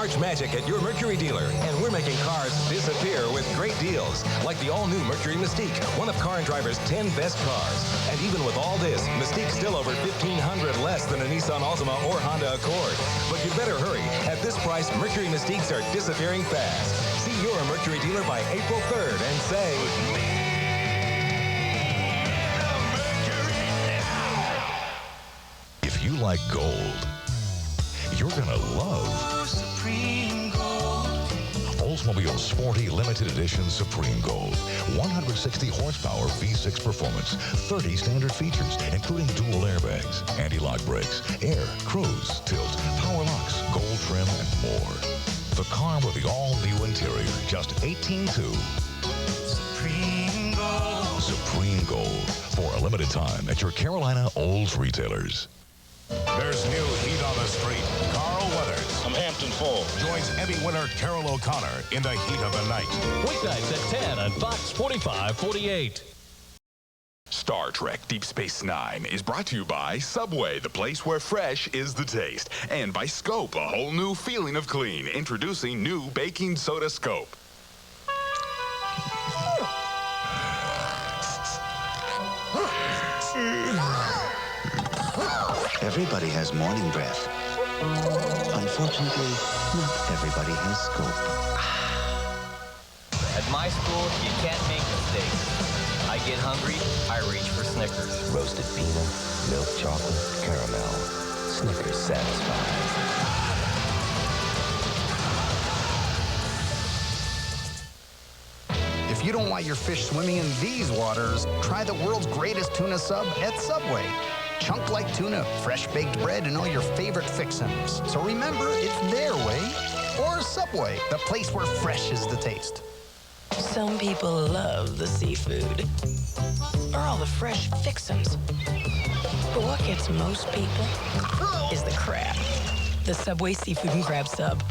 March magic at your Mercury dealer, and we're making cars disappear with great deals, like the all-new Mercury Mystique, one of Car and Driver's 10 best cars. And even with all this, Mystique's still over $1,500 less than a Nissan Altima or Honda Accord. But you better hurry. At this price, Mercury Mystiques are disappearing fast. See your Mercury dealer by April 3rd and say, if you like gold, you're gonna love Supreme Gold. Oldsmobile's sporty limited edition Supreme Gold. 160 horsepower V6 performance, 30 standard features, including dual airbags, anti-lock brakes, air, cruise, tilt, power locks, gold trim, and more. The car with the all-new interior, just $18,200. Supreme Gold. Supreme Gold, for a limited time at your Carolina Olds retailers. There's new heat on the street. Carl Weathers from Hampton Falls joins Emmy winner Carol O'Connor in the heat of the night. Weeknights at 10 on Fox 45/48. Star Trek Deep Space Nine is brought to you by Subway, the place where fresh is the taste. And by Scope, a whole new feeling of clean. Introducing new baking soda Scope. Everybody has morning breath. Unfortunately, not everybody has Scope. At my school, you can't make mistakes. I get hungry, I reach for Snickers. Roasted peanut, milk chocolate, caramel. Snickers satisfies. If you don't want your fish swimming in these waters, try the world's greatest tuna sub at Subway. Chunk like tuna, fresh baked bread, and all your favorite fixins. So remember, it's their way or Subway, the place where fresh is the taste. Some people love the seafood or all the fresh fixins. But what gets most people is the crab. The Subway Seafood and Crab Sub.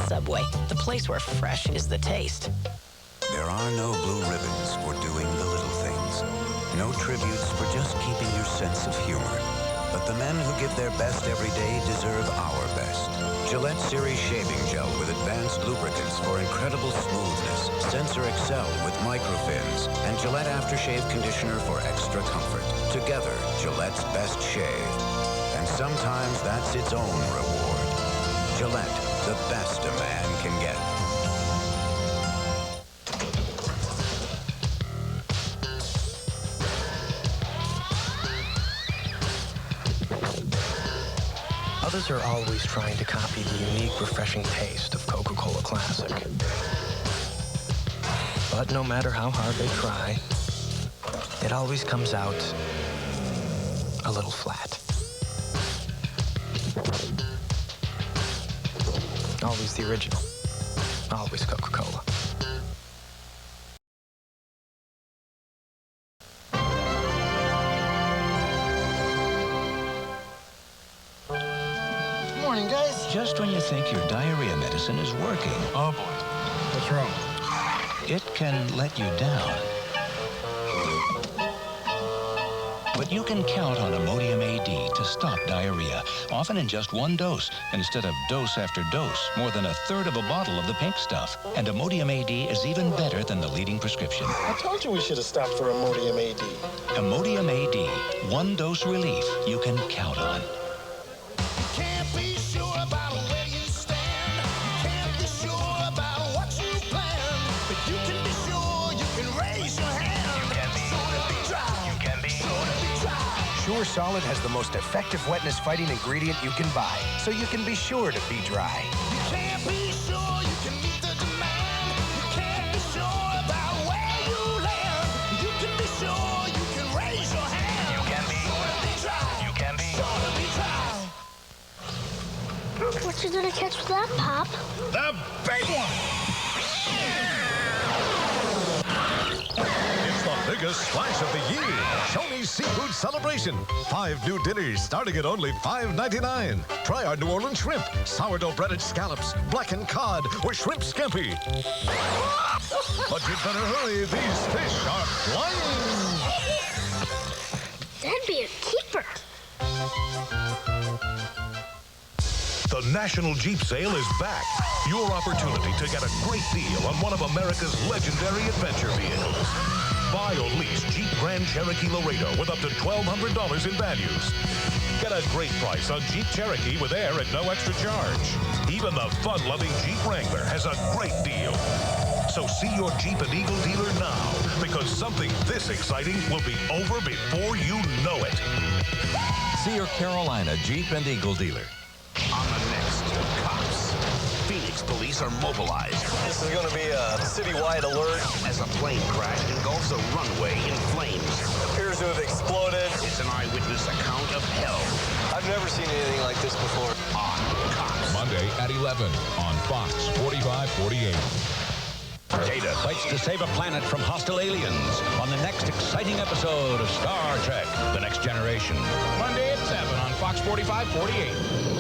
Subway, the place where fresh is the taste. There are no blue ribbons for doing the little things. No tributes for just keeping your sense of humor. But the men who give their best every day deserve our best. Gillette Series Shaving Gel with advanced lubricants for incredible smoothness. Sensor Excel with microfins. And Gillette Aftershave Conditioner for extra comfort. Together, Gillette's best shave. And sometimes that's its own reward. Gillette, the best a man can get. Others are always trying to copy the unique, refreshing taste of Coca-Cola Classic. But no matter how hard they try, it always comes out a little flat. Always the original. Always Coca-Cola. Morning, guys. Just when you think your diarrhea medicine is working. Oh, boy. What's wrong? It can let you down. But you can count on Imodium AD to stop diarrhea, often in just one dose, instead of dose after dose, more than a third of a bottle of the pink stuff. And Imodium AD is even better than the leading prescription. I told you we should have stopped for Imodium AD. Imodium AD, one dose relief you can count on. Can't be sure about where you stand. Can't be sure about what you plan. But you can be sure you can raise your hand. You can be sure to be dry. You can be sure to be dry. Sure Solid has the most effective wetness-fighting ingredient you can buy, so you can be sure to be dry. You can't be sure you can meet the demand. You can't be sure about where you land. You can be sure you can raise your hand. You can be sure to be dry. You can be sure to be dry. What you gonna catch with that, Pop? The big one! It's the biggest splash of the year. Shoney's Seafood Celebration. 5 new dinners starting at only $5.99. Try our New Orleans shrimp, sourdough breaded scallops, blackened cod, or shrimp scampi. But you'd better hurry. These fish are flying. That'd be a keeper. The The National Jeep Sale is back. Your opportunity to get a great deal on one of America's legendary adventure vehicles. Buy or lease Jeep Grand Cherokee Laredo with up to $1,200 in values. Get a great price on Jeep Cherokee with air at no extra charge. Even the fun-loving Jeep Wrangler has a great deal. So see your Jeep and Eagle dealer now, because something this exciting will be over before you know it. See your Carolina Jeep and Eagle dealer. On the next, cops. Phoenix police are mobilized. This is going to be a citywide alert. As a plane crash engulfs a runway in flames. Appears to have exploded. It's an eyewitness account of hell. I've never seen anything like this before. On Cops. Monday at 11 on Fox 4548. Data fights to save a planet from hostile aliens on the next exciting episode of Star Trek: The Next Generation. Monday at 7 on Fox 4548.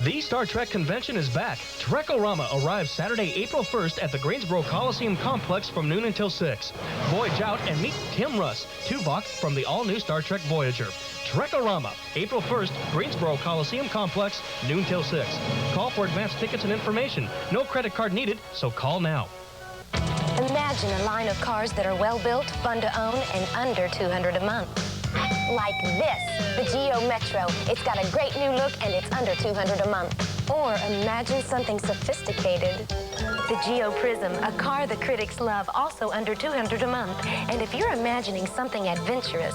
The Star Trek convention is back. Trekorama arrives Saturday, April 1st at the Greensboro Coliseum Complex from noon until 6. Voyage out and meet Tim Russ, Tuvok from the all-new Star Trek Voyager. Trekorama, April 1st, Greensboro Coliseum Complex, noon till 6. Call for advance tickets and information. No credit card needed, so call now. Imagine a line of cars that are well-built, fun to own, and under $200 a month. Like this, the Geo Metro. It's got a great new look and it's under $200 a month. Or imagine something sophisticated. The Geo Prism, a car the critics love, also under $200 a month. And if you're imagining something adventurous,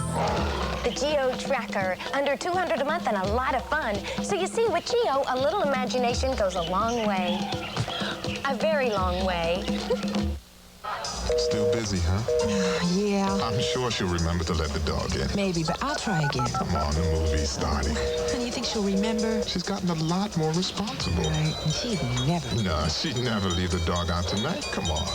the Geo Tracker, under $200 a month and a lot of fun. So you see, with Geo, a little imagination goes a long way. A very long way. Still busy, huh? Yeah. I'm sure she'll remember to let the dog in. Maybe, but I'll try again. Come on, the movie's starting. And you think she'll remember? She's gotten a lot more responsible. Right, and she'd never. No, she'd never leave the dog out tonight. Come on.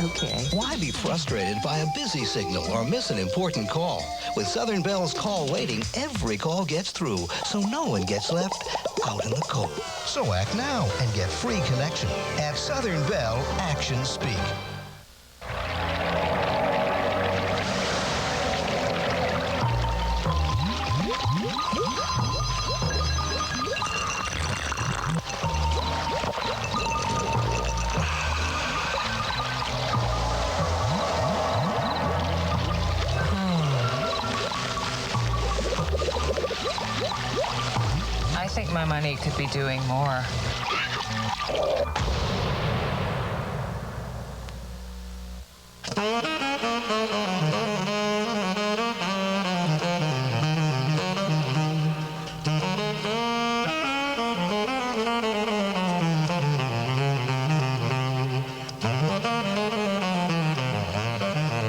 Okay. Why be frustrated by a busy signal or miss an important call? With Southern Bell's call waiting, every call gets through, so no one gets left out in the cold. So act now and get free connection. At Southern Bell, actions speak. I think my money could be doing more.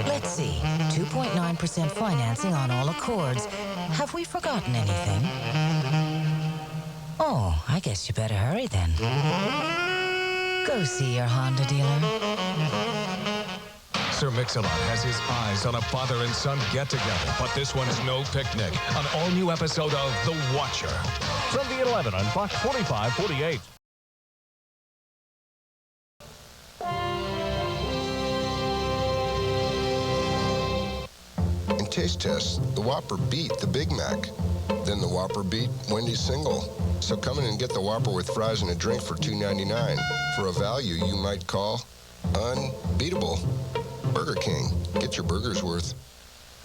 Let's see, 2.9% financing on all Accords. Have we forgotten anything? Oh, I guess you better hurry then. Go see your Honda dealer. Sir Mix-a-Lot has his eyes on a father and son get-together, but this one's no picnic. An all-new episode of The Watcher. Sunday at 11 on Fox 4548. In taste tests, the Whopper beat the Big Mac. Then the Whopper beat Wendy's single. So come in and get the Whopper with fries and a drink for $2.99 for a value you might call unbeatable. Burger King. Get your burger's worth.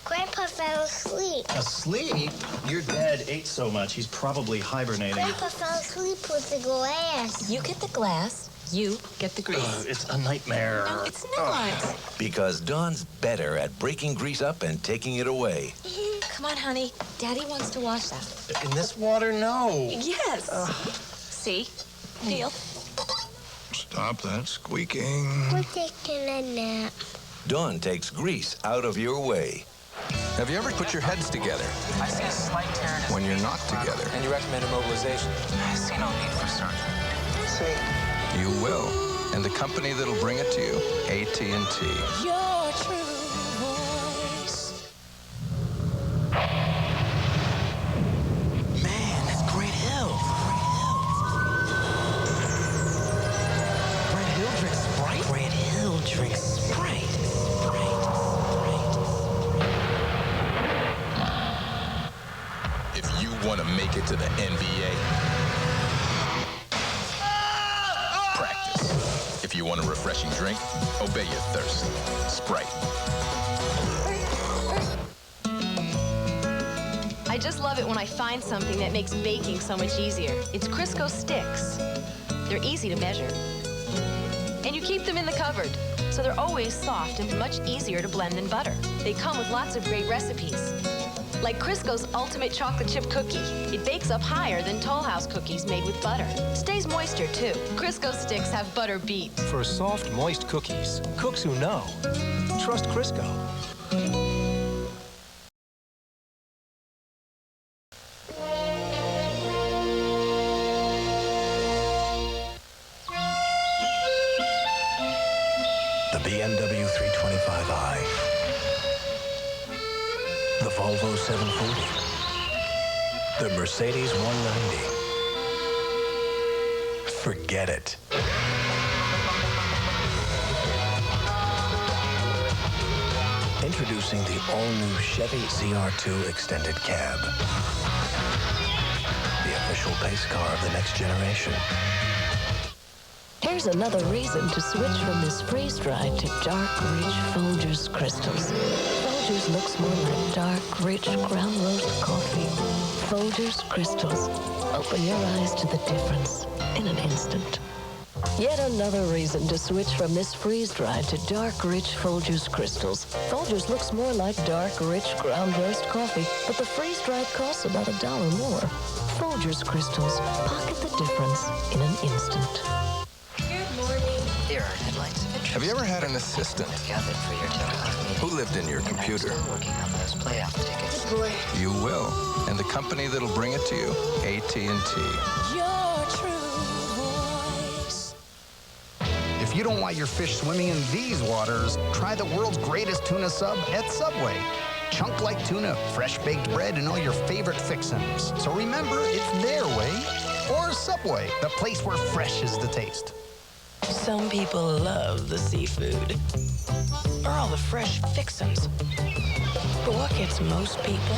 Grandpa fell asleep. Asleep? Your dad ate so much, he's probably hibernating. Grandpa fell asleep with the glass. You get the glass. You get the grease. It's a nightmare. No, it's not. Because Dawn's better at breaking grease up and taking it away. Come on, honey. Daddy wants to wash that. In this water, no. Yes. See? Deal. Stop that squeaking. We're taking a nap. Dawn takes grease out of your way. Have you ever put your heads together? I see a slight tear in his when you're not together? And you recommend immobilization? I see no need for surgery. See? You will. And the company that'll bring it to you, AT&T. Your true voice. Man, that's Great Hill. Great Hill drinks Sprite? Great Hill drinks Sprite. Want to make it to the NBA? Practice. If you want a refreshing drink, obey your thirst. Sprite. I just love it when I find something that makes baking so much easier. It's Crisco sticks. They're easy to measure. And you keep them in the cupboard, so they're always soft and much easier to blend than butter. They come with lots of great recipes. Like Crisco's Ultimate Chocolate Chip Cookie. It bakes up higher than Toll House cookies made with butter. Stays moister, too. Crisco sticks have butter beat. For soft, moist cookies, cooks who know. Trust Crisco. The BMW 325i. The Volvo 740. The Mercedes 190. Forget it. Introducing the all-new Chevy ZR2 Extended Cab. The official pace car of the next generation. Here's another reason to switch from this freeze-dried to dark, rich Folgers crystals. Folgers looks more like dark, rich ground roast coffee. Folgers crystals. Open your eyes to the difference in an instant. Yet another reason to switch from this freeze-dried to dark, rich Folgers crystals. Folgers looks more like dark, rich ground roast coffee, but the freeze-dried costs about $1 more. Folgers crystals. Pocket the difference in an instant. There are headlines of interest. Have you ever had an assistant Gathered for your telehealth meeting. who lived in your computer? I'm still working on those playoff tickets. Good boy. You will. And the company that'll bring it to you, AT&T. Your true voice. If you don't want your fish swimming in these waters, try the world's greatest tuna sub at Subway. Chunk-like tuna, fresh-baked bread, and all your favorite fixins. So remember, it's their way or Subway, the place where fresh is the taste. Some people love the seafood, or all the fresh fixins. But what gets most people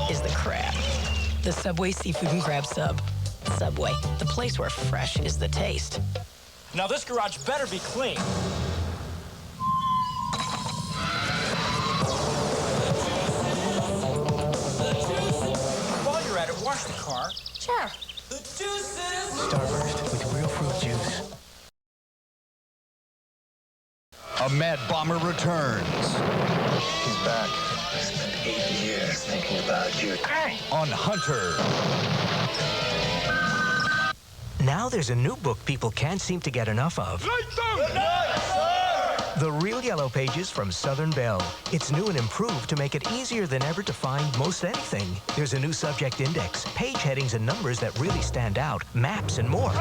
is the crab. The Subway Seafood and Crab Sub. Subway, the place where fresh is the taste. Now this garage better be clean. While you're at it, wash the car. Sure. The juices! Starburst with real fruit juice. A Mad Bomber returns. He's back. I spent 8 years thinking about you. On Hunter. Now there's a new book people can't seem to get enough of. The Real Yellow Pages from Southern Belle. It's new and improved to make it easier than ever to find most anything. There's a new subject index, page headings and numbers that really stand out, maps and more.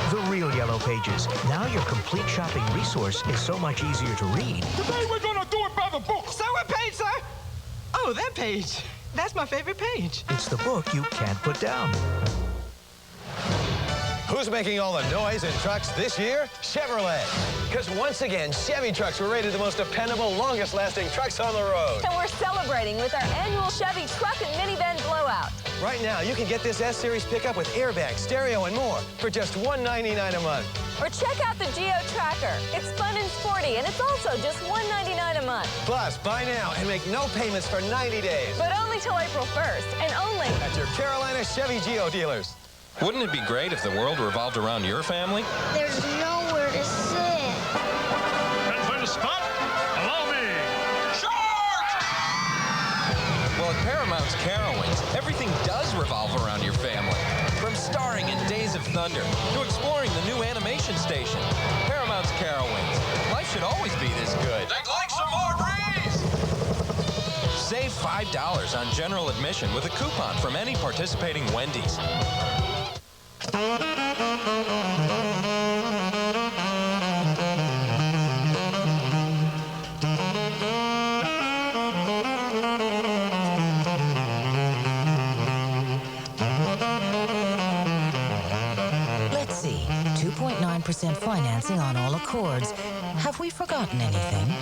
The Real Yellow Pages. Now your complete shopping resource is so much easier to read. Today we're gonna do it by the book. Sir, what page, sir? Oh, that page. That's my favorite page. It's the book you can't put down. Who's making all the noise in trucks this year? Chevrolet. Because once again, Chevy trucks were rated the most dependable, longest-lasting trucks on the road. And we're celebrating with our annual Chevy Truck and Minivan Blowout. Right now, you can get this S-Series pickup with airbag, stereo, and more for just $199 a month. Or check out the Geo Tracker. It's fun and sporty, and it's also just $199 a month. Plus, buy now and make no payments for 90 days. But only till April 1st, and only at your Carolina Chevy Geo dealers. Wouldn't it be great if the world revolved around your family? There's nowhere to sit. And for the spot, allow me. Shark! Well, at Paramount's Carowinds, everything does revolve around your family. From starring in Days of Thunder to exploring the new animation station. Paramount's Carowinds. Life should always be this good. I'd like some more breeze! Save $5 on general admission with a coupon from any participating Wendy's. Let's see. 2.9% financing on all Accords. Have we forgotten anything?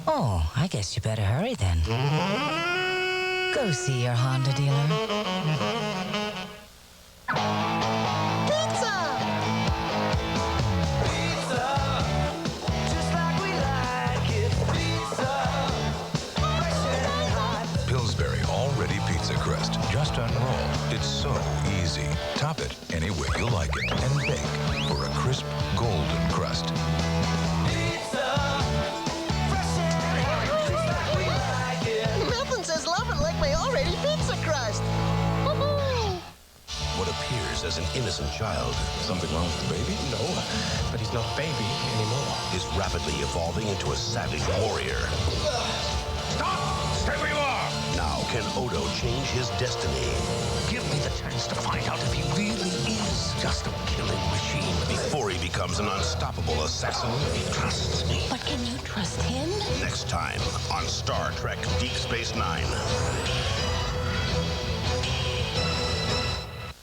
Oh, I guess you better hurry then. Go see your Honda dealer. Pizza! Pizza! Just like we like it. Pizza! Fresh and hot. Pillsbury Already Pizza Crust. Just unroll. It's so easy. Top it any way you like it and bake for a crisp golden crust. Pizza! Fresh and hot. Just like we like it. Nothing says love it like my Already Pizza Crust. Woohoo! What appears as an innocent child. Something wrong with the baby? No, but he's not a baby anymore. Is rapidly evolving into a savage warrior. Stop! Stay where you are! Now, can Odo change his destiny? Give me the chance to find out if he really is just a killing machine. Before he becomes an unstoppable assassin. He trusts me. But can you trust him? Next time on Star Trek Deep Space Nine.